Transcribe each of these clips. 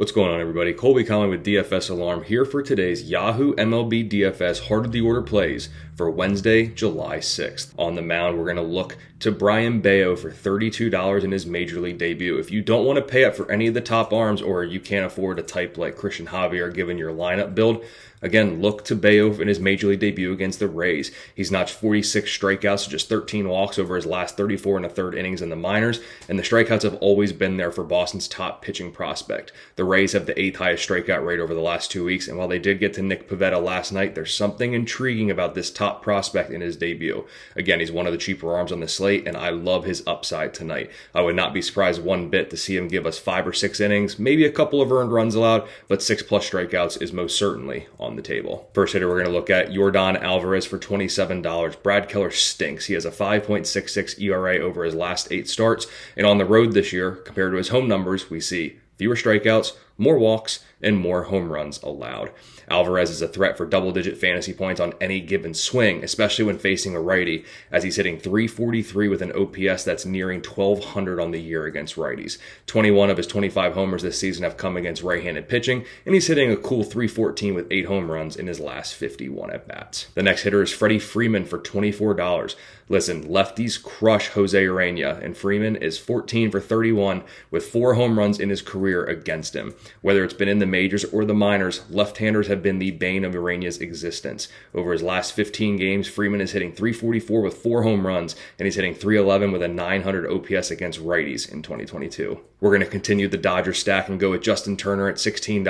What's going on, everybody? Colby Conley with DFS Alarm here for today's Yahoo MLB DFS Heart of the Order plays for Wednesday, July 6th. On the mound, we're going to look to Brayan Bello for $32 in his Major League debut. If you don't want to pay up for any of the top arms, or you can't afford a type like Christian Javier given your lineup build, again, look to Bello in his Major League debut against the Rays. He's notched 46 strikeouts, just 13 walks over his last 34 and a third innings in the minors, and the strikeouts have always been there for Boston's top pitching prospect. The Rays have the 8th highest strikeout rate over the last 2 weeks, and while they did get to Nick Pivetta last night, there's something intriguing about this top prospect in his debut. Again, he's one of the cheaper arms on the slate, and I love his upside tonight. I would not be surprised one bit to see him give us 5 or 6 innings, maybe a couple of earned runs allowed, but 6+ strikeouts is most certainly on the table. First hitter we're going to look at Yordan Alvarez for $27. Brad Keller stinks. He has a 5.66 ERA over his last 8 starts, and on the road this year, compared to his home numbers, we see fewer strikeouts, more walks, and more home runs allowed. Alvarez is a threat for double-digit fantasy points on any given swing, especially when facing a righty, as he's hitting .343 with an OPS that's nearing 1,200 on the year against righties. 21 of his 25 homers this season have come against right-handed pitching, and he's hitting a cool .314 with 8 home runs in his last 51 at-bats. The next hitter is Freddie Freeman for $24. Listen, lefties crush Jose Urena, and Freeman is 14 for 31 with 4 home runs in his career against him. Whether it's been in the majors or the minors, left-handers have been the bane of Urena's existence. Over his last 15 games, Freeman is hitting .344 with 4 home runs, and he's hitting .311 with a 900 OPS against righties in 2022. We're going to continue the Dodger stack and go with Justin Turner at $16.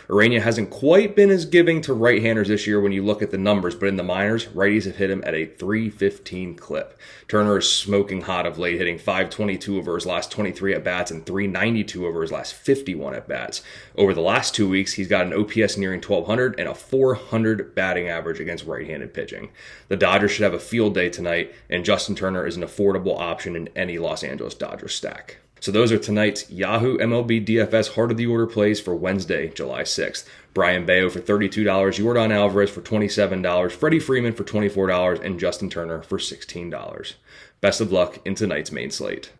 Urena hasn't quite been as giving to right-handers this year when you look at the numbers, but in the minors, righties have hit him at a .315 clip. Turner is smoking hot of late, hitting .522 over his last 23 at-bats and .392 over his last 51 at-bats. Over the last 2 weeks, he's got an OPS nearing 1,200 and a .400 batting average against right-handed pitching. The Dodgers should have a field day tonight, and Justin Turner is an affordable option in any Los Angeles Dodgers stack. So those are tonight's Yahoo MLB DFS Heart of the Order plays for Wednesday, July 6th. Brayan Bello for $32, Yordan Alvarez for $27, Freddie Freeman for $24, and Justin Turner for $16. Best of luck in tonight's main slate.